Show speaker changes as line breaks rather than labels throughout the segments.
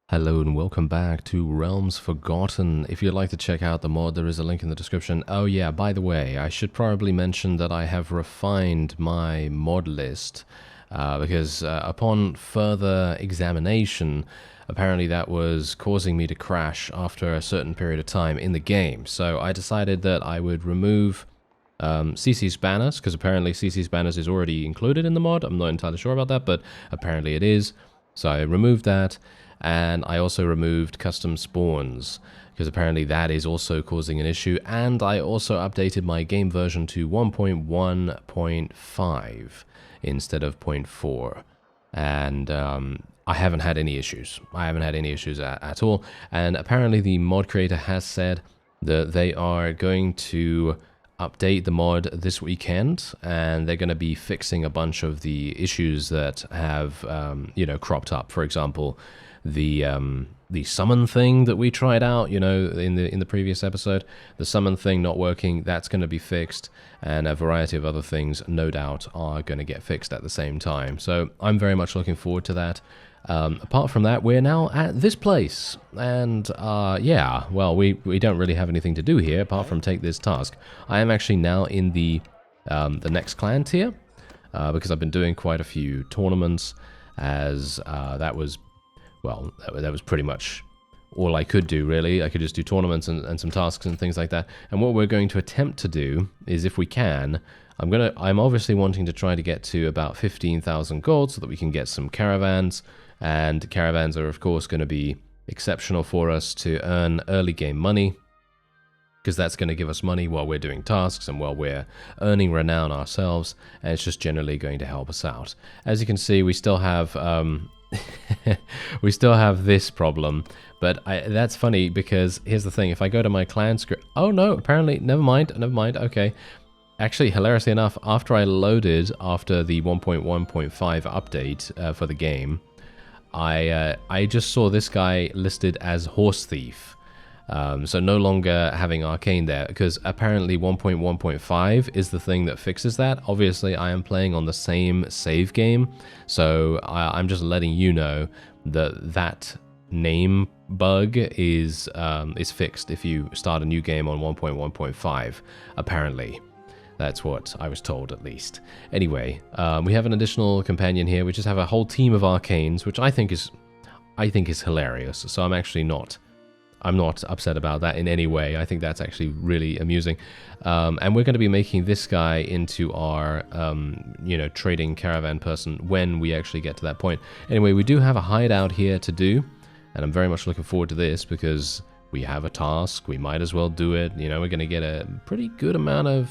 Hello and welcome back to Realms Forgotten. If you'd like to check out the mod, there is a link in the description. Oh yeah, by the way, I should probably mention that I have refined my mod list because upon further examination, apparently that was causing me to crash after a certain period of time in the game. So I decided that I would remove CC's banners, because apparently CC's banners is already included in the mod. I'm not entirely sure about that, but apparently it is. So I removed that. And I also removed custom spawns, because apparently that is also causing an issue. And I also updated my game version to 1.1.5 instead of 0.4. And I haven't had any issues. I haven't had any issues at all. And apparently the mod creator has said that they are going to update the mod this weekend, and they're going to be fixing a bunch of the issues that have, cropped up. For example, the summon thing that we tried out, in the previous episode, the summon thing not working, that's going to be fixed, and a variety of other things, no doubt, are going to get fixed at the same time. So I'm very much looking forward to that. Apart from that, we're now at this place, and we don't really have anything to do here apart from take this task. I am actually now in the next clan tier, because I've been doing quite a few tournaments, as that was pretty much all I could do, really. I could just do tournaments and some tasks and things like that. And what we're going to attempt to do is, if we can, I'm obviously wanting to try to get to about 15,000 gold so that we can get some caravans. And caravans are, of course, going to be exceptional for us to earn early game money, because that's going to give us money while we're doing tasks and while we're earning renown ourselves, and it's just generally going to help us out. As you can see, we still have we still have this problem, but that's funny, because here's the thing: if I go to my clan script, oh no, apparently, never mind, okay. Actually, hilariously enough, after I loaded after the 1.1.5 update for the game, I just saw this guy listed as Horse Thief. So no longer having Arcane there, because apparently 1.1.5 is the thing that fixes that. Obviously, I am playing on the same save game, so I'm just letting you know that that name bug is fixed if you start a new game on 1.1.5, apparently. That's what I was told, at least. Anyway, we have an additional companion here. We just have a whole team of Arcanes, which I think is hilarious. So I'm not upset about that in any way. I think that's actually really amusing. And we're going to be making this guy into our, trading caravan person when we actually get to that point. Anyway, we do have a hideout here to do, and I'm very much looking forward to this, because we have a task. We might as well do it. We're going to get a pretty good amount of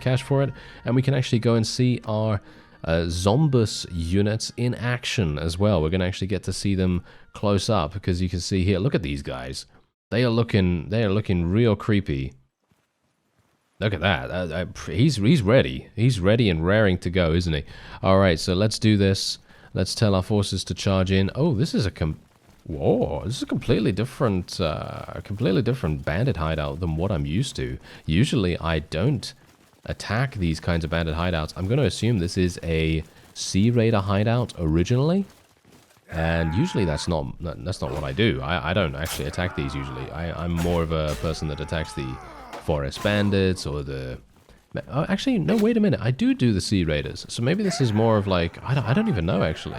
cash for it, and we can actually go and see our Zombus units in action as well. We're going to actually get to see them close up, because you can see here, look at these guys. They are looking real creepy. Look at that. He's ready. He's ready and raring to go, isn't he? All right, so let's do this. Let's tell our forces to charge in. Oh, this is a completely different bandit hideout than what I'm used to. Usually I don't attack these kinds of bandit hideouts. I'm going to assume this is a Sea Raider hideout originally, and usually that's not what I do. I don't actually attack these usually. I'm more of a person that attacks the forest bandits or the... Oh, actually, no, wait a minute. I do the Sea Raiders, so maybe this is more of like... I don't even know, actually.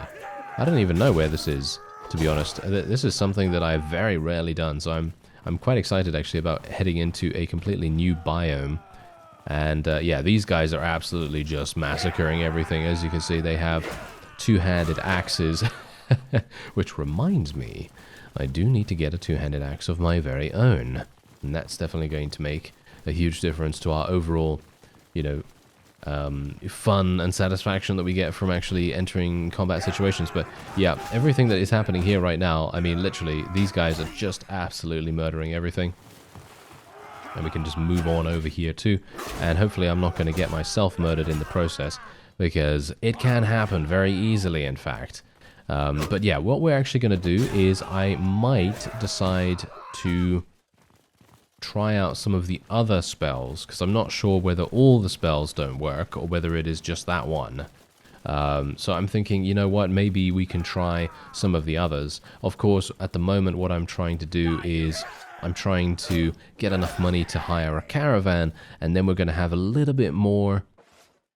I don't even know where this is, to be honest. This is something that I've very rarely done, so I'm quite excited, actually, about heading into a completely new biome. And yeah, these guys are absolutely just massacring everything. As you can see, they have two-handed axes, which reminds me, I do need to get a two-handed axe of my very own. And that's definitely going to make a huge difference to our overall, fun and satisfaction that we get from actually entering combat situations. But yeah, everything that is happening here right now, I mean, literally, these guys are just absolutely murdering everything. And we can just move on over here too. And hopefully I'm not going to get myself murdered in the process, because it can happen very easily, in fact. But yeah, what we're actually going to do is I might decide to try out some of the other spells, because I'm not sure whether all the spells don't work or whether it is just that one. So I'm thinking, you know what, maybe we can try some of the others. Of course, at the moment, what I'm trying to do is I'm trying to get enough money to hire a caravan, and then we're going to have a little bit more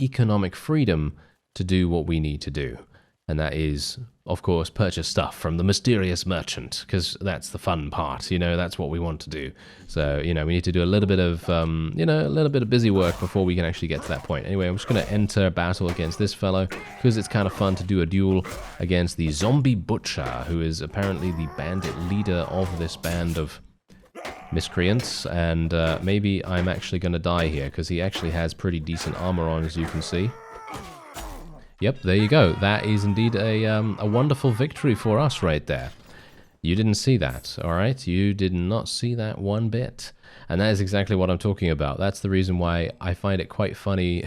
economic freedom to do what we need to do. And that is, of course, purchase stuff from the mysterious merchant, because that's the fun part, you know, that's what we want to do. So, you know, we need to do a little bit of, you know, a little bit of busy work before we can actually get to that point. Anyway, I'm just going to enter battle against this fellow, because it's kind of fun to do a duel against the zombie butcher, who is apparently the bandit leader of this band of miscreants, and maybe I'm actually going to die here, because he actually has pretty decent armor on, as you can see. Yep, there you go. That is indeed a wonderful victory for us right there. You didn't see that, alright? You did not see that one bit. And that is exactly what I'm talking about. That's the reason why I find it quite funny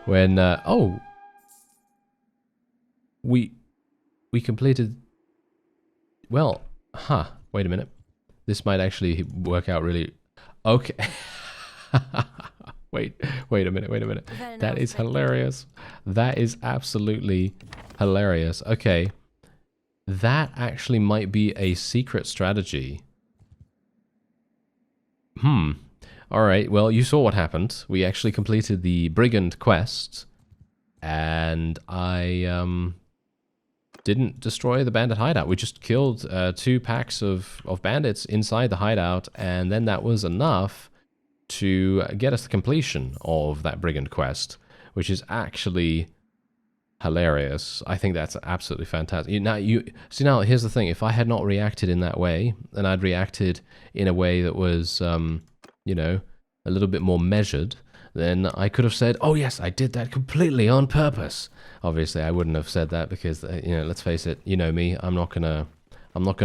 when, oh! We completed... Well, wait a minute. This might actually work out really... Okay. Wait a minute. That is hilarious. That is absolutely hilarious. Okay. That actually might be a secret strategy. Alright, well, you saw what happened. We actually completed the Brigand quest, and I didn't destroy the bandit hideout. We just killed 2 packs of bandits inside the hideout, and then that was enough to get us the completion of that Brigand quest, which is actually hilarious. I think that's absolutely fantastic. Now, here's the thing. If I had not reacted in that way, and I'd reacted in a way that was, you know, a little bit more measured, then I could have said, oh yes, I did that completely on purpose. Obviously, I wouldn't have said that because, you know, let's face it, you know me, I'm not gonna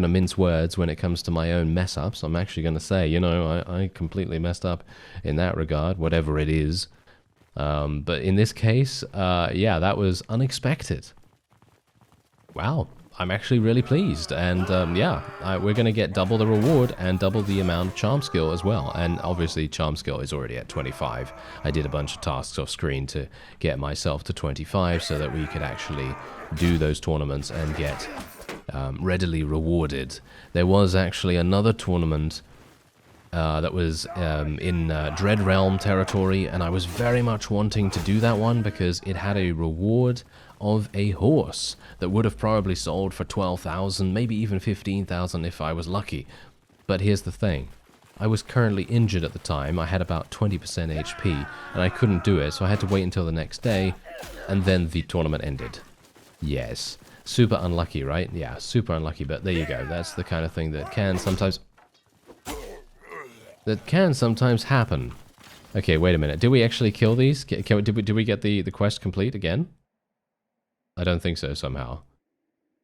mince words when it comes to my own mess-ups. I'm actually going to say, you know, I completely messed up in that regard, whatever it is. But in this case, yeah, that was unexpected. Wow, I'm actually really pleased. And yeah, we're going to get double the reward and double the amount of charm skill as well. And obviously, charm skill is already at 25. I did a bunch of tasks off screen to get myself to 25 so that we could actually do those tournaments and get readily rewarded. There was actually another tournament that was in Dread Realm territory, and I was very much wanting to do that one because it had a reward of a horse that would have probably sold for 12,000, maybe even 15,000 if I was lucky. But here's the thing. I was currently injured at the time. I had about 20% HP, and I couldn't do it, so I had to wait until the next day, and then the tournament ended. Yes. Super unlucky, right? Yeah, super unlucky, but there you go. That's the kind of thing that can sometimes happen. Okay, wait a minute. Did we actually kill these? Did we get the quest complete again? I don't think so somehow.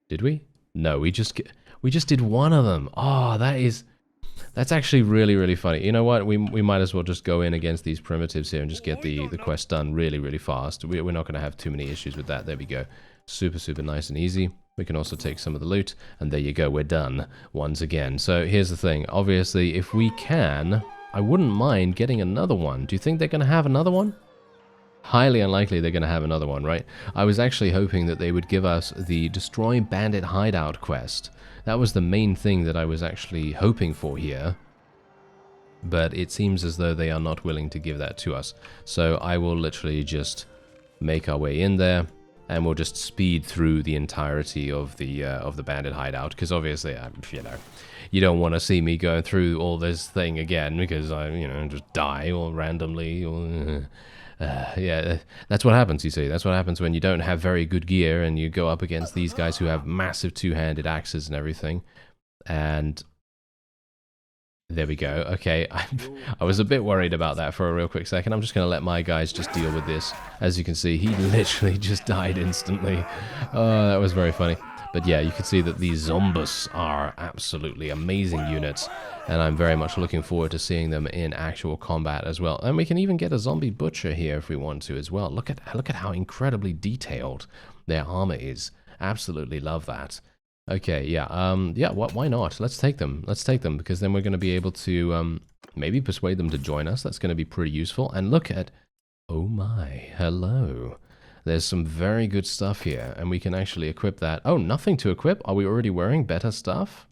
Did we? No, we just did one of them. Oh, that's actually really, really funny. You know what? We might as well just go in against these primitives here and just get the quest done really, really fast. We're not going to have too many issues with that. There we go. Super, super nice and easy. We can also take some of the loot, and there you go, we're done once again. So here's the thing. Obviously, if we can, I wouldn't mind getting another one. Do you think they're going to have another one? Highly unlikely they're going to have another one, right? I was actually hoping that they would give us the Destroy Bandit Hideout quest. That was the main thing that I was actually hoping for here. But it seems as though they are not willing to give that to us. So I will literally just make our way in there, and we'll just speed through the entirety of the bandit hideout, because obviously, you know, you don't want to see me going through all this thing again, because I, you know, just die or randomly, or yeah, that's what happens. You see, that's what happens when you don't have very good gear and you go up against these guys who have massive two-handed axes and everything, and there we go. Okay, I was a bit worried about that for a real quick second. I'm just going to let my guys just deal with this. As you can see, he literally just died instantly. Oh, that was very funny. But yeah, you can see that these zombies are absolutely amazing units, and I'm very much looking forward to seeing them in actual combat as well. And we can even get a zombie butcher here if we want to as well. Look at how incredibly detailed their armor is. Absolutely love that. Okay, yeah, yeah, why not? Let's take them. Let's take them, because then we're going to be able to maybe persuade them to join us. That's going to be pretty useful. And look at, oh my, hello. There's some very good stuff here, and we can actually equip that. Oh, nothing to equip? Are we already wearing better stuff?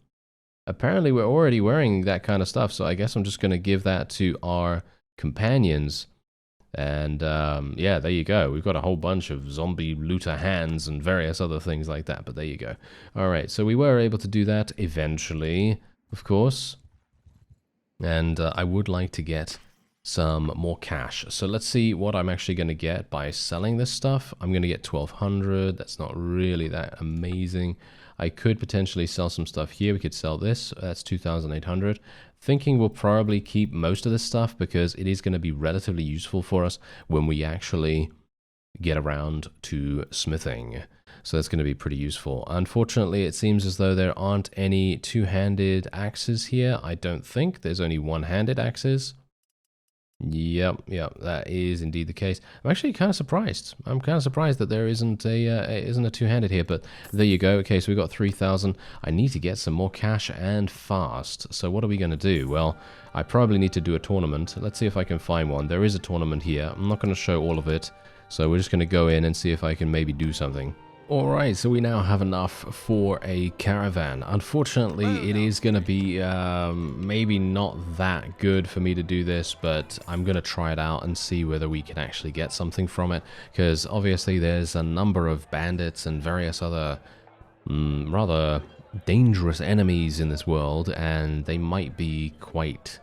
Apparently we're already wearing that kind of stuff, so I guess I'm just going to give that to our companions. And yeah, there you go. We've got a whole bunch of zombie looter hands and various other things like that, but there you go. Alright, so we were able to do that eventually, of course. And I would like to get some more cash. So let's see what I'm actually going to get by selling this stuff. I'm going to get 1,200. That's not really that amazing. I could potentially sell some stuff here. We could sell this. That's 2,800. Thinking we'll probably keep most of this stuff because it is going to be relatively useful for us when we actually get around to smithing. So that's going to be pretty useful. Unfortunately, it seems as though there aren't any two-handed axes here. I don't think. There's only one-handed axes. Yep, that is indeed the case. I'm actually kind of surprised. I'm kind of surprised that there isn't a two-handed here, but there you go. Okay, so we got 3,000. I need to get some more cash and fast. So what are we going to do? Well, I probably need to do a tournament. Let's see if I can find one. There is a tournament here. I'm not going to show all of it, so we're just going to go in and see if I can maybe do something. Alright, so we now have enough for a caravan. Unfortunately, it is going to be maybe not that good for me to do this, but I'm going to try it out and see whether we can actually get something from it, because obviously there's a number of bandits and various other rather dangerous enemies in this world, and they might be quite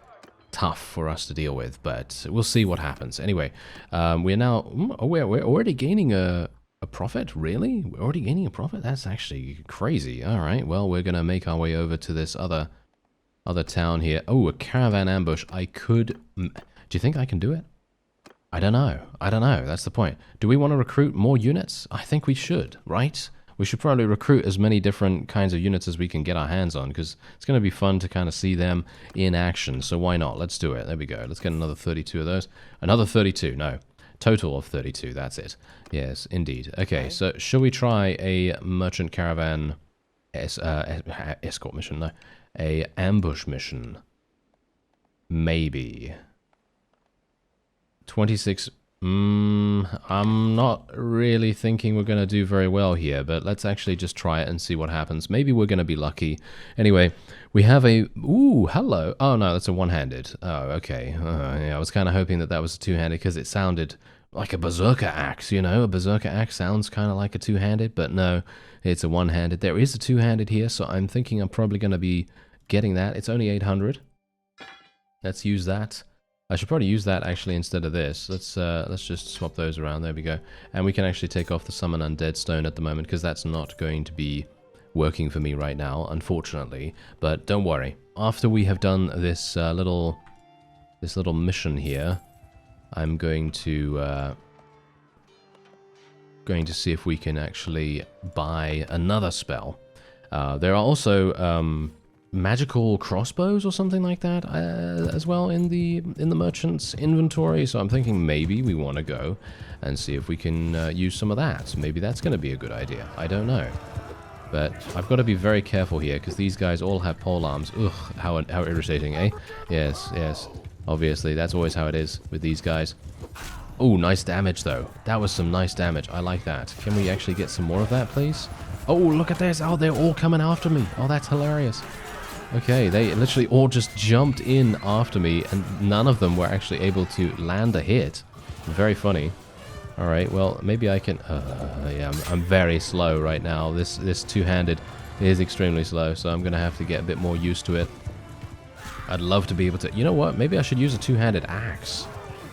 tough for us to deal with, but we'll see what happens. Anyway, we're now... we're already gaining a profit? Really? We're already gaining a profit? That's actually crazy. Alright, well, we're going to make our way over to this other town here. Oh, a caravan ambush. I could... Do you think I can do it? I don't know. I don't know. That's the point. Do we want to recruit more units? I think we should, right? We should probably recruit as many different kinds of units as we can get our hands on, because it's going to be fun to kind of see them in action. So why not? Let's do it. There we go. Let's get another 32 of those. Another 32. No. Total of 32, that's it. Yes, indeed. Okay, so shall we try a merchant caravan escort mission? No. A ambush mission. Maybe. 26... I'm not really thinking we're going to do very well here, but let's actually just try it and see what happens. Maybe we're going to be lucky. Anyway, we have a... Ooh, hello. Oh, no, that's a one-handed. Oh, okay. Yeah, I was kind of hoping that that was a two-handed because it sounded like a berserker axe, you know? A berserker axe sounds kind of like a two-handed, but no, it's a one-handed. There is a two-handed here, so I'm thinking I'm probably going to be getting that. It's only 800. Let's use that. I should probably use that actually instead of this. Let's just swap those around. There we go. And we can actually take off the summon undead stone at the moment because that's not going to be working for me right now, unfortunately. But don't worry. After we have done this little mission here, I'm going to see if we can actually buy another spell. There are also magical crossbows or something like that as well in the merchant's inventory, so I'm thinking maybe we want to go and see if we can use some of that. Maybe that's going to be a good idea. I don't know, but I've got to be very careful here because these guys all have pole arms. Ugh, how irritating, eh? Yes, obviously that's always how it is with these guys. Oh, nice damage though. That was some nice damage. I like that. Can we actually get some more of that, please? Oh, look at this. Oh, they're all coming after me. Oh, that's hilarious. Okay, they literally all just jumped in after me, and none of them were actually able to land a hit. Very funny. Alright, well, maybe I can... yeah, I'm very slow right now. This two-handed is extremely slow, so I'm going to have to get a bit more used to it. I'd love to be able to... You know what? Maybe I should use a two-handed axe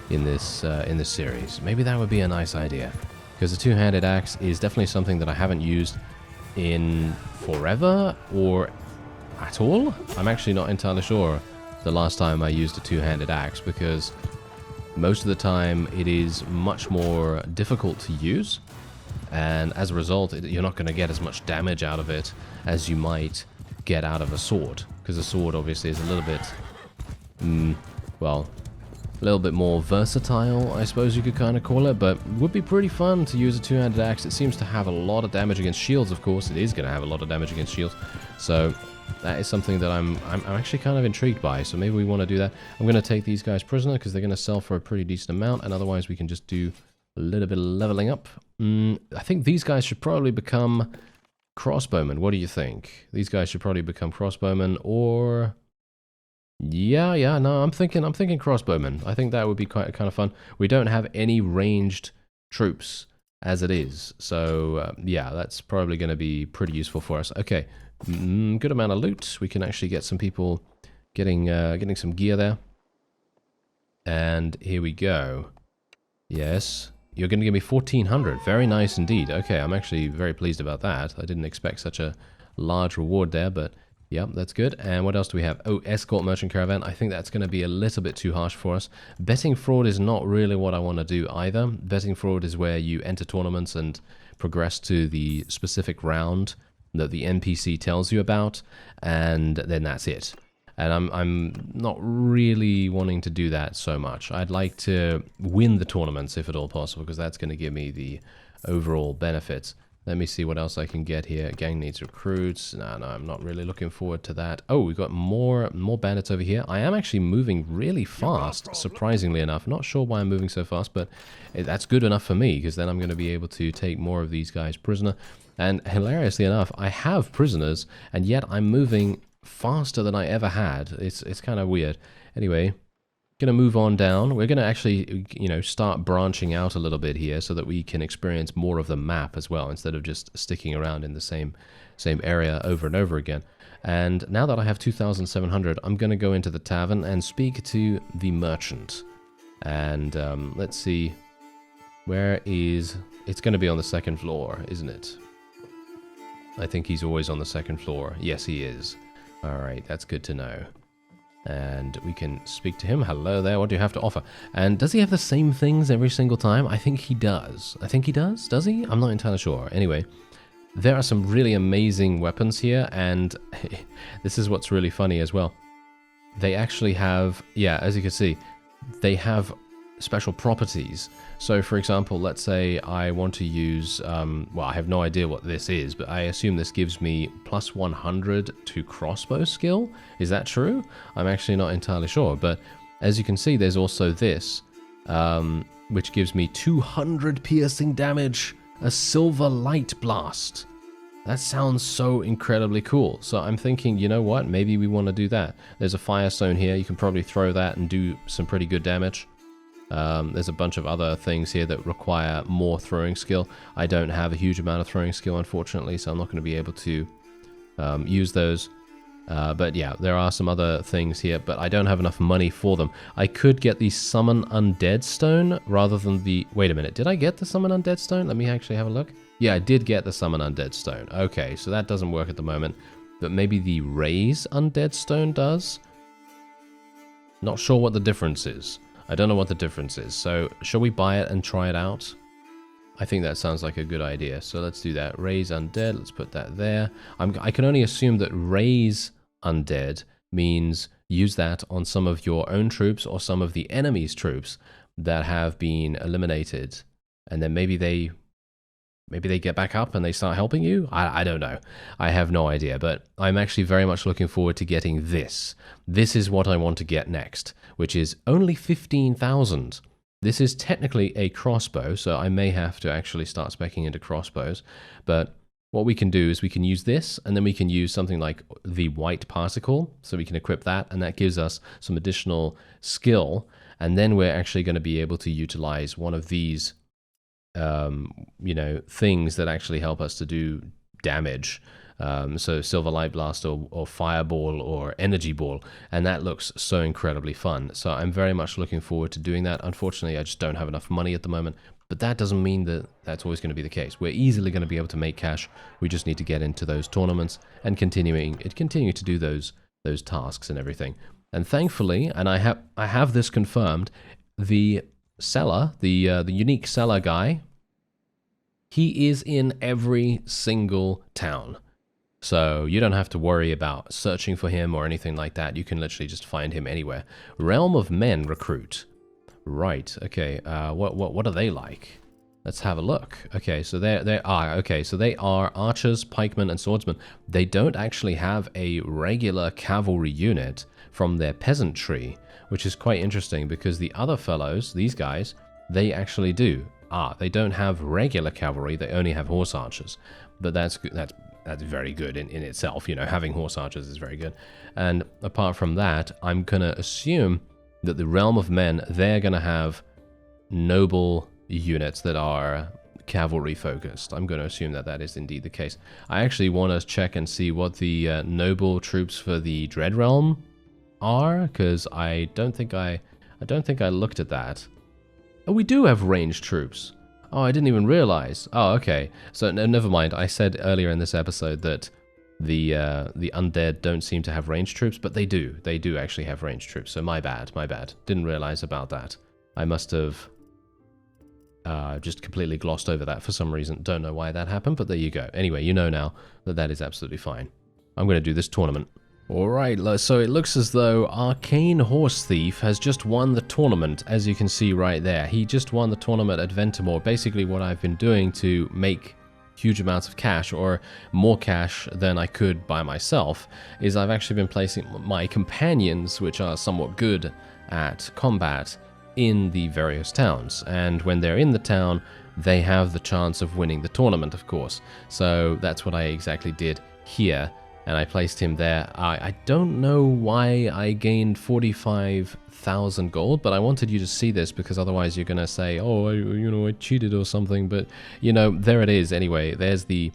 in this series. Maybe that would be a nice idea. Because a two-handed axe is definitely something that I haven't used in forever, or... at all? I'm actually not entirely sure the last time I used a two-handed axe, because most of the time it is much more difficult to use, and as a result you're not going to get as much damage out of it as you might get out of a sword, because a sword obviously is a little bit well, a little bit more versatile, I suppose you could kind of call it, but it would be pretty fun to use a two-handed axe. It seems to have a lot of damage against shields, of course. It is going to have a lot of damage against shields, so that is something that I'm actually kind of intrigued by, so maybe we want to do that. I'm going to take these guys prisoner because they're going to sell for a pretty decent amount, and otherwise we can just do a little bit of leveling up. I think these guys should probably become crossbowmen. What do you think? These guys should probably become crossbowmen, or yeah, no, I'm thinking crossbowmen. I think that would be quite kind of fun. We don't have any ranged troops as it is, so yeah, that's probably going to be pretty useful for us. Okay, good amount of loot. We can actually get some people getting some gear there, and here we go. Yes, you're going to give me 1400. Very nice indeed. Okay, I'm actually very pleased about that. I didn't expect such a large reward there, but yep, that's good. And what else do we have? Oh, escort merchant caravan. I think that's going to be a little bit too harsh for us. Betting fraud is not really what I want to do either. Betting fraud is where you enter tournaments and progress to the specific round that the NPC tells you about, and then that's it. And I'm not really wanting to do that so much. I'd like to win the tournaments if at all possible, because that's going to give me the overall benefits. Let me see what else I can get here. Gang needs recruits. No, I'm not really looking forward to that. Oh, we've got more bandits over here. I am actually moving really fast, surprisingly enough. Not sure why I'm moving so fast, but that's good enough for me, because then I'm going to be able to take more of these guys prisoner. And hilariously enough, I have prisoners, and yet I'm moving faster than I ever had. It's kind of weird. Anyway, gonna move on down. We're gonna actually, start branching out a little bit here so that we can experience more of the map as well, instead of just sticking around in the same area over and over again. And now that I have 2,700, I'm gonna go into the tavern and speak to the merchant. And let's see, where is... It's gonna be on the second floor, isn't it? I think he's always on the second floor. Yes, he is. Alright, that's good to know. And we can speak to him. Hello there, what do you have to offer? And does he have the same things every single time? I think he does. Does he? I'm not entirely sure. Anyway, there are some really amazing weapons here, and this is what's really funny as well. They actually have, yeah, as you can see, they have special properties. So for example, let's say I want to use, well, I have no idea what this is, but I assume this gives me plus 100 to crossbow skill. Is that true? I'm actually not entirely sure, but as you can see, there's also this, which gives me 200 piercing damage, a silver light blast. That sounds so incredibly cool. So I'm thinking, you know what, maybe we want to do that. There's a firestone here, you can probably throw that and do some pretty good damage. There's a bunch of other things here that require more throwing skill. I don't have a huge amount of throwing skill, unfortunately, so I'm not going to be able to use those. But yeah, there are some other things here, but I don't have enough money for them. I could get the Summon Undead Stone rather than the... Wait a minute, did I get the Summon Undead Stone? Let me actually have a look. Yeah, I did get the Summon Undead Stone. Okay, so that doesn't work at the moment, but maybe the Raise Undead Stone does? Not sure what the difference is. I don't know what the difference is, so shall we buy it and try it out? I think that sounds like a good idea, so let's do that. Raise Undead, let's put that there. I can only assume that Raise Undead means use that on some of your own troops or some of the enemy's troops that have been eliminated, and then maybe they get back up and they start helping you? I don't know. I have no idea, but I'm actually very much looking forward to getting this. This is what I want to get next, which is only 15,000. This is technically a crossbow, so I may have to actually start speccing into crossbows, but what we can do is we can use this, and then we can use something like the white particle, so we can equip that, and that gives us some additional skill, and then we're actually going to be able to utilize one of these things that actually help us to do damage. So Silver Light Blast or Fireball or Energy Ball, and that looks so incredibly fun. So I'm very much looking forward to doing that. Unfortunately, I just don't have enough money at the moment, but that doesn't mean that that's always going to be the case. We're easily going to be able to make cash. We just need to get into those tournaments and continue to do those tasks and everything. And thankfully, and I have this confirmed, the seller, the unique seller guy, he is in every single town. So you don't have to worry about searching for him or anything like that. You can literally just find him anywhere. Realm of Men recruit. Right, okay. What are they like? Let's have a look. Okay, so they are archers, pikemen, and swordsmen. They don't actually have a regular cavalry unit from their peasantry, which is quite interesting because the other fellows, these guys, they actually do. They don't have regular cavalry, they only have horse archers. But that's very good in itself, you know, having horse archers is very good. And apart from that, I'm gonna assume that the realm of men, they're gonna have noble units that are cavalry focused. I'm going to assume that that is indeed the case. I actually want to check and see what the noble troops for the Dread Realm are, because I don't think I looked at that. Oh, we do have ranged troops. Oh, I didn't even realize. Oh, okay. So no, never mind. I said earlier in this episode that the undead don't seem to have ranged troops, but they do. They do actually have ranged troops. So my bad. My bad. Didn't realize about that. I must have just completely glossed over that for some reason. Don't know why that happened, but there you go. Anyway, you know now that that is absolutely fine. I'm going to do this tournament. Alright, so it looks as though Arcane Horse Thief has just won the tournament, as you can see right there. He just won the tournament at Ventimore. Basically what I've been doing to make huge amounts of cash, or more cash than I could by myself, is I've actually been placing my companions, which are somewhat good at combat, in the various towns, and when they're in the town they have the chance of winning the tournament, of course. So that's what I exactly did here, and I placed him there. I don't know why I gained 45,000 gold, but I wanted you to see this because otherwise you're gonna say, oh, I cheated or something. But you know, there it is. Anyway, there's the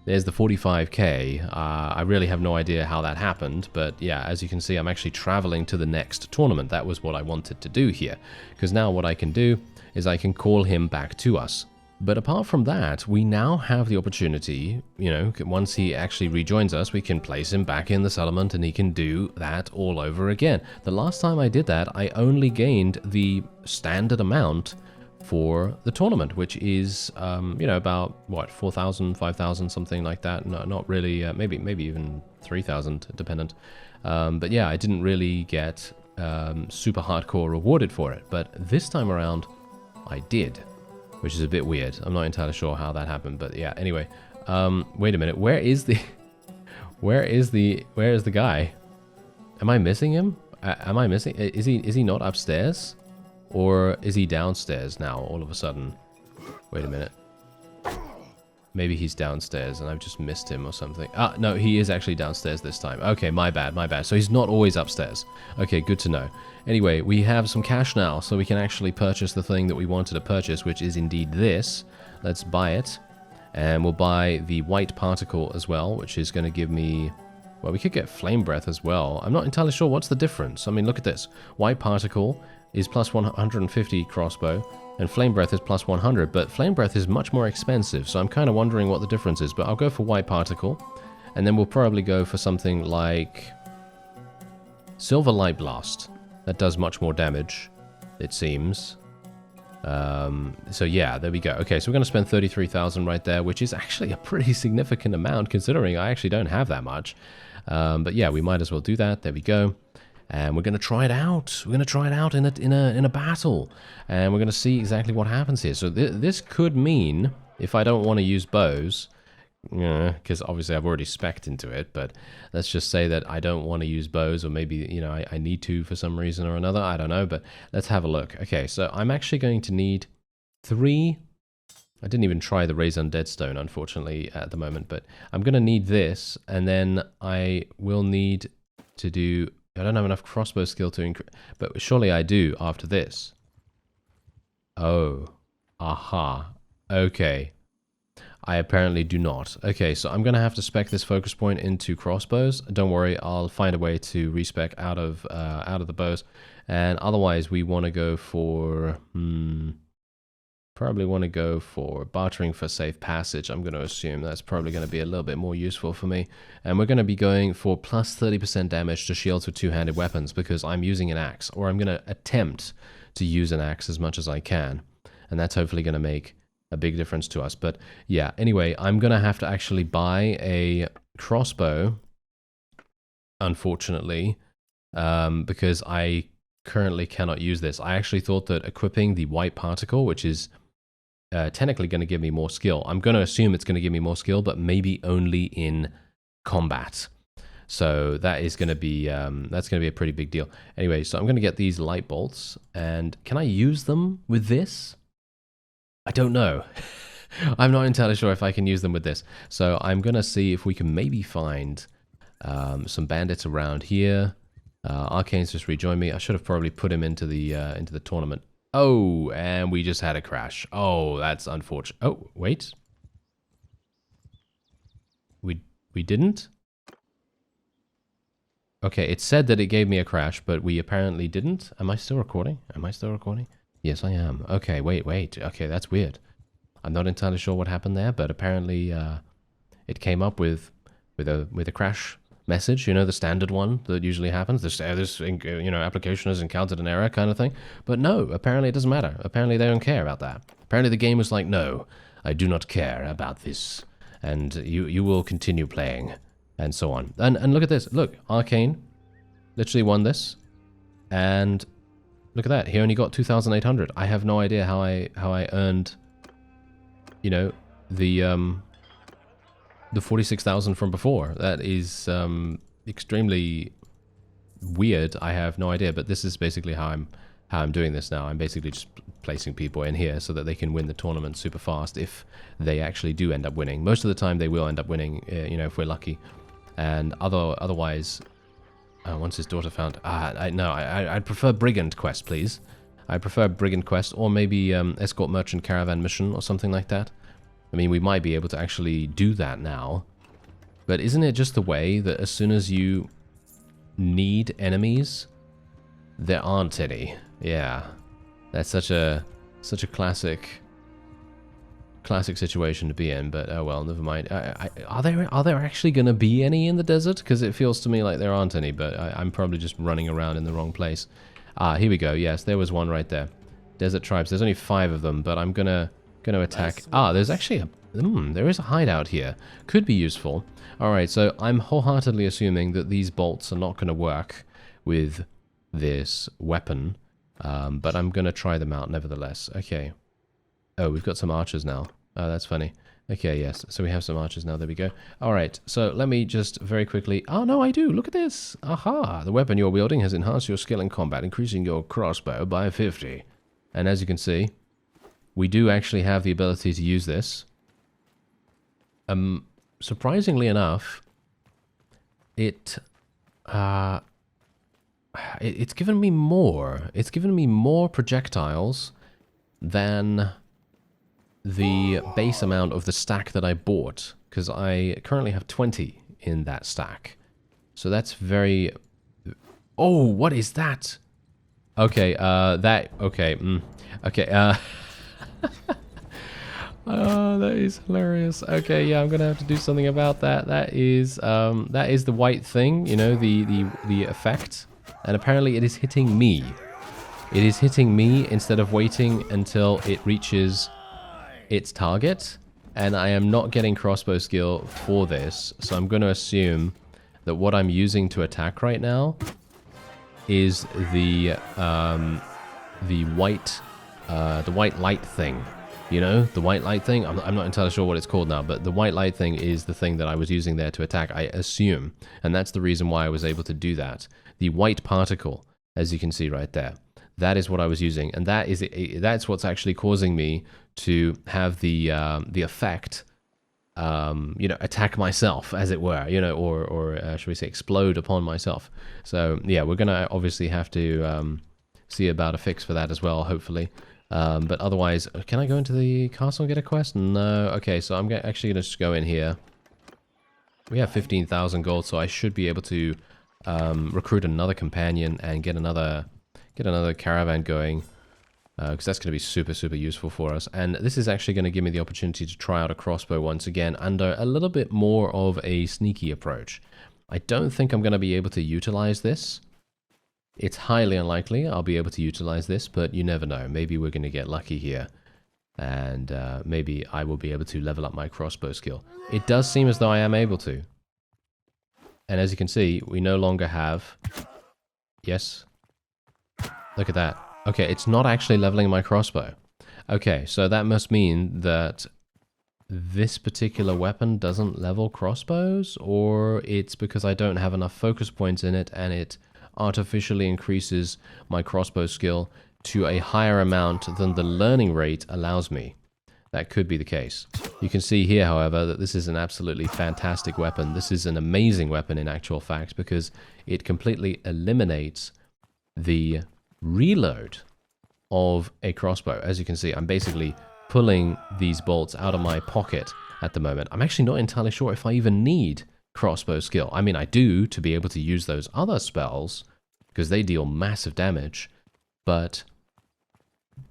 45k. I really have no idea how that happened, but yeah, as you can see, I'm actually traveling to the next tournament. That was what I wanted to do here, because now what I can do is I can call him back to us. But apart from that, we now have the opportunity, you know, once he actually rejoins us, we can place him back in the settlement and he can do that all over again. The last time I did that, I only gained the standard amount for the tournament, which is, you know, about, what, 4,000, 5,000, something like that. No, not really, maybe even 3,000, dependent. But yeah, I didn't really get super hardcore rewarded for it. But this time around, I did, which is a bit weird. I'm not entirely sure how that happened, but yeah, anyway. Wait a minute, where is the guy? Am I missing him? Am I missing? Is he not upstairs? Or is he downstairs now, all of a sudden? Wait a minute. Maybe he's downstairs and I've just missed him or something. Ah, no, he is actually downstairs this time. Okay, my bad, my bad. So he's not always upstairs. Okay, good to know. Anyway, we have some cash now, so we can actually purchase the thing that we wanted to purchase, which is indeed this. Let's buy it. And we'll buy the white particle as well, which is going to give me... Well, we could get flame breath as well. I'm not entirely sure what's the difference. I mean, look at this. White particle is plus 150 crossbow, and flame breath is plus 100, but flame breath is much more expensive, so I'm kind of wondering what the difference is. But I'll go for white particle, and then we'll probably go for something like silver light blast. That does much more damage, it seems. So yeah, there we go. Okay, so we're going to spend 33,000 right there, which is actually a pretty significant amount considering I actually don't have that much. But yeah, we might as well do that. There we go. And we're going to try it out. We're going to try it out in a battle, and we're going to see exactly what happens here. So this could mean, if I don't want to use bows, because obviously I've already spec'd into it, but let's just say that I don't want to use bows, or maybe, you know, I need to for some reason or another. I don't know, but let's have a look. Okay, so I'm actually going to need 3... I didn't even try the Raise Undead Stone, unfortunately, at the moment, but I'm going to need this, and then I will need to do... I don't have enough crossbow skill to increase, but surely I do after this. Oh. Aha. Okay. I apparently do not. Okay, so I'm going to have to spec this focus point into crossbows. Don't worry, I'll find a way to respec out of the bows. And otherwise, we want to go for... Probably want to go for bartering for safe passage. I'm going to assume that's probably going to be a little bit more useful for me. And we're going to be going for plus 30% damage to shields with two-handed weapons because I'm using an axe, or I'm going to attempt to use an axe as much as I can. And that's hopefully going to make a big difference to us. But yeah, anyway, I'm going to have to actually buy a crossbow, unfortunately, because I currently cannot use this. I actually thought that equipping the white particle, which is technically going to give me more skill. I'm going to assume it's going to give me more skill, but maybe only in combat. So that is going to be that's going to be a pretty big deal. Anyway, so I'm going to get these light bolts, and can I use them with this? I don't know. I'm not entirely sure if I can use them with this. So I'm going to see if we can maybe find some bandits around here. Arcane's just rejoined me. I should have probably put him into the tournament. Oh, and we just had a crash. Oh, that's unfortunate. Oh, wait. We didn't? Okay, it said that it gave me a crash, but we apparently didn't. Am I still recording? Am I still recording? Yes, I am. Okay, wait. Okay, that's weird. I'm not entirely sure what happened there, but apparently it came up with a crash message, you know, the standard one that usually happens. This application has encountered an error kind of thing. But no, apparently it doesn't matter. Apparently they don't care about that. Apparently the game was like, no, I do not care about this, and you will continue playing, and so on. And look at this. Look, Arcane literally won this, and look at that. He only got 2,800. I have no idea how I earned, you know, the 46,000 from before. That is extremely weird. I have no idea, but this is basically how I'm doing this now. I'm basically just placing people in here so that they can win the tournament super fast if they actually do end up winning. Most of the time they will end up winning, you know, if we're lucky. And otherwise, once his daughter found... I'd prefer Brigand Quest, please. I prefer Brigand Quest, or maybe Escort Merchant Caravan Mission or something like that. I mean, we might be able to actually do that now. But isn't it just the way that as soon as you need enemies, there aren't any? Yeah. That's such a classic situation to be in, but oh well, never mind. Are there actually going to be any in the desert? Because it feels to me like there aren't any, but I'm probably just running around in the wrong place. Ah, here we go. Yes, there was one right there. Desert tribes. There's only 5 of them, but I'm gonna attack. Ah, there's actually there is a hideout here. Could be useful. All right, so I'm wholeheartedly assuming that these bolts are not going to work with this weapon, but I'm gonna try them out nevertheless. Okay. Oh, we've got some archers now. Oh, that's funny. Okay, yes. So we have some archers now. There we go. All right. So let me just very quickly... Oh, no, I do. Look at this. Aha. The weapon you're wielding has enhanced your skill in combat, increasing your crossbow by 50. And as you can see, we do actually have the ability to use this. Surprisingly enough, it's given me more. It's given me more projectiles than the base amount of the stack that I bought, because I currently have 20 in that stack. So that's very... Oh, what is that? Okay, okay, oh, that is hilarious. Okay, yeah, I'm gonna have to do something about that. That is the white thing, you know, the effect. And apparently it is hitting me. It is hitting me instead of waiting until it reaches its target, and I am not getting crossbow skill for this, so I'm going to assume that what I'm using to attack right now is the white light thing. You know, the white light thing. I'm not entirely sure what it's called now, but the white light thing is the thing that I was using there to attack, I assume, and that's the reason why I was able to do that. The white particle, as you can see right there. That is what I was using, and that's what's actually causing me to have the effect, you know, attack myself, as it were, you know, or should we say, explode upon myself. So yeah, we're gonna obviously have to see about a fix for that as well, hopefully. But otherwise, can I go into the castle and get a quest? No. Okay, so I'm actually gonna just go in here. We have 15,000 gold, so I should be able to recruit another companion and get another caravan going, because that's going to be super useful for us. And this is actually going to give me the opportunity to try out a crossbow once again under a little bit more of a sneaky approach. I don't think I'm going to be able to utilize this. It's highly unlikely I'll be able to utilize this, but you never know. Maybe we're going to get lucky here, and maybe I will be able to level up my crossbow skill. It does seem as though I am able to. And as you can see, we no longer have... Yes? Look at that. Okay, it's not actually leveling my crossbow. Okay, so that must mean that this particular weapon doesn't level crossbows, or it's because I don't have enough focus points in it and it artificially increases my crossbow skill to a higher amount than the learning rate allows me. that could be the case. You can see here, however, that this is an absolutely fantastic weapon. This is an amazing weapon in actual fact, because it completely eliminates the reload of a crossbow. As you can see, I'm basically pulling these bolts out of my pocket at the moment. I'm actually not entirely sure if I even need crossbow skill. I mean, I do to be able to use those other spells, because they deal massive damage, but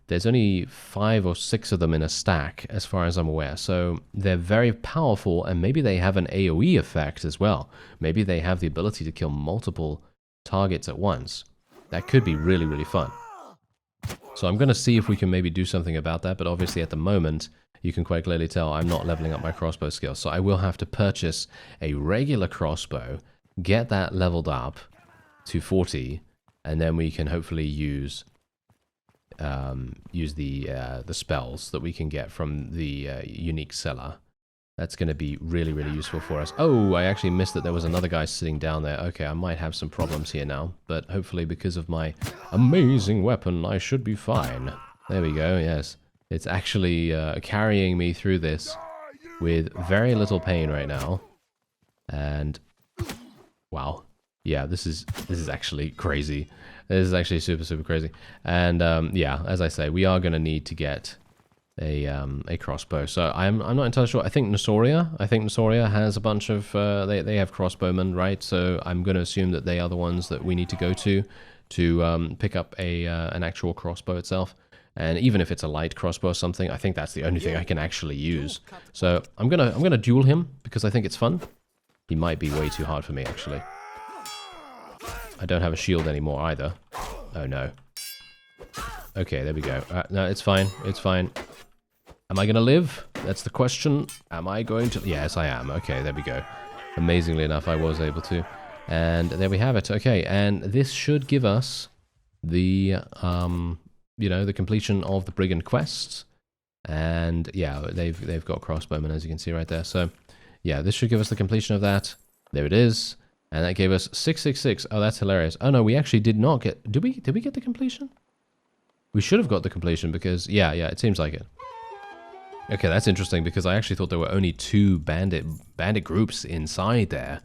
there's only 5 or 6 of them in a stack, as far as I'm aware. So they're very powerful, and maybe they have an AoE effect as well. Maybe they have the ability to kill multiple targets at once. That could be really, really fun. So I'm going to see if we can maybe do something about that, but obviously at the moment, you can quite clearly tell I'm not leveling up my crossbow skill. So I will have to purchase a regular crossbow, get that leveled up to 40, and then we can hopefully use the spells that we can get from the unique seller. That's going to be really, really useful for us. Oh, I actually missed that there was another guy sitting down there. Okay, I might have some problems here now, but hopefully because of my amazing weapon, I should be fine. There we go, yes. It's actually carrying me through this with very little pain right now. And, wow. Yeah, this is actually crazy. This is actually super, super crazy. And yeah, as I say, we are going to need to get a crossbow. So I'm not entirely sure. I think Nosoria has a bunch of they have crossbowmen, right? So I'm going to assume that they are the ones that we need to go to pick up an actual crossbow itself. And even if it's a light crossbow or something, I think that's the only thing I can actually use. So I'm gonna duel him because I think it's fun. He might be way too hard for me, actually. I don't have a shield anymore either. Oh no. Okay, there we go. No, it's fine. It's fine. Am I gonna live? That's the question. Am I going to? Yes, I am. Okay, there we go. Amazingly enough, I was able to. And there we have it. Okay, and this should give us the you know, the completion of the brigand quests. And yeah, they've got crossbowmen, as you can see right there. So yeah, this should give us the completion of that. There it is. And that gave us 666. Oh, that's hilarious. Oh no, we actually did not get... Did we get the completion? We should have got the completion because... Yeah, it seems like it. Okay, that's interesting because I actually thought there were only 2 bandit groups inside there.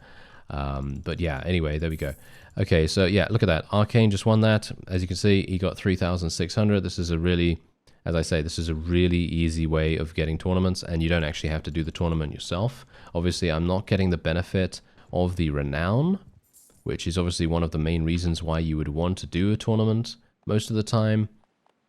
But yeah, anyway, there we go. Okay, so yeah, look at that. Arcane just won that. As you can see, he got 3,600. This is a really... As I say, this is a really easy way of getting tournaments, and you don't actually have to do the tournament yourself. Obviously, I'm not getting the benefit of the renown, which is obviously one of the main reasons why you would want to do a tournament most of the time.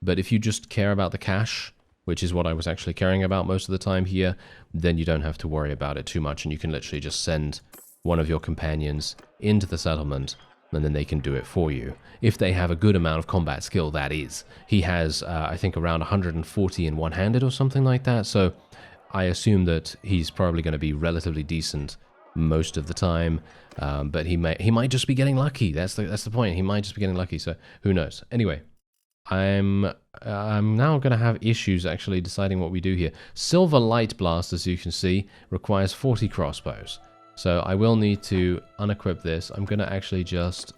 But if you just care about the cash, which is what I was actually caring about most of the time here, then you don't have to worry about it too much, and you can literally just send one of your companions into the settlement, and then they can do it for you. If they have a good amount of combat skill, that is. He has, I think, around 140 in one-handed or something like that, so I assume that he's probably going to be relatively decent most of the time, but he might just be getting lucky. That's the point. He might just be getting lucky, so who knows. Anyway, I'm now going to have issues actually deciding what we do here. Silver Light Blast, as you can see, requires 40 crossbows. So I will need to unequip this. I'm going to actually just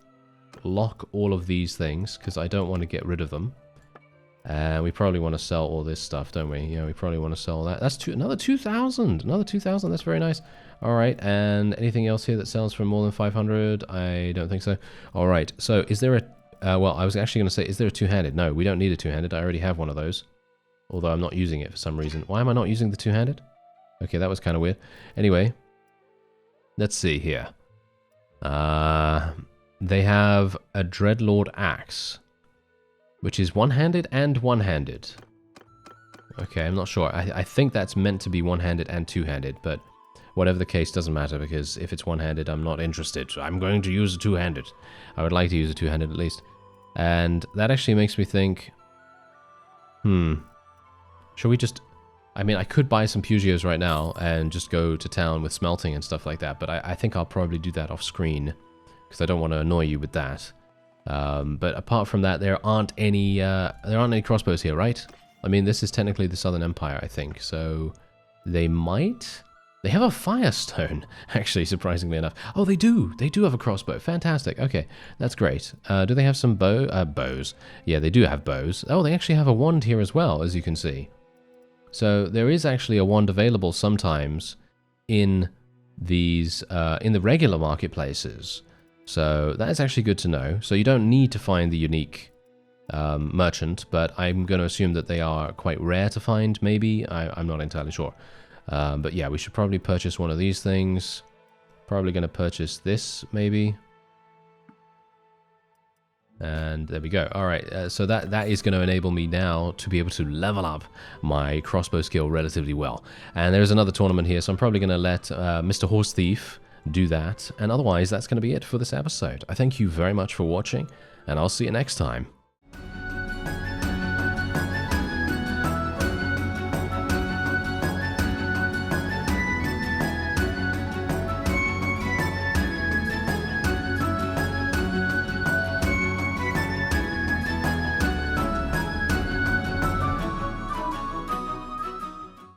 lock all of these things because I don't want to get rid of them. And we probably want to sell all this stuff, don't we? Yeah, we probably want to sell that. That's another 2,000. Another 2,000. That's very nice. All right. And anything else here that sells for more than 500? I don't think so. All right. So is there a... well, I was actually going to say, is there a two-handed? No, we don't need a two-handed. I already have one of those. Although I'm not using it for some reason. Why am I not using the two-handed? Okay, that was kind of weird. Anyway... Let's see here. They have a Dreadlord Axe, which is one-handed and one-handed. Okay, I'm not sure. I think that's meant to be one-handed and two-handed, but whatever the case, doesn't matter, because if it's one-handed, I'm not interested. So I'm going to use a two-handed. I would like to use a two-handed at least. And that actually makes me think, should we just... I mean, I could buy some Pugios right now and just go to town with smelting and stuff like that, but I think I'll probably do that off screen because I don't want to annoy you with that. But apart from that, there aren't any crossbows here, right? I mean, this is technically the Southern Empire, I think, so they might... They have a Firestone, actually, surprisingly enough. Oh, they do! They do have a crossbow. Fantastic. Okay, that's great. Do they have some bows? Yeah, they do have bows. Oh, they actually have a wand here as well, as you can see. So there is actually a wand available sometimes in these in the regular marketplaces. So that is actually good to know. So you don't need to find the unique merchant, but I'm going to assume that they are quite rare to find, maybe. I'm not entirely sure. But yeah, we should probably purchase one of these things. Probably going to purchase this, maybe. And there we go. All right, so that is going to enable me now to be able to level up my crossbow skill relatively well. And there's another tournament here, so I'm probably going to let Mr. Horse Thief do that. And otherwise, that's going to be it for this episode. I thank you very much for watching, and I'll see you next time.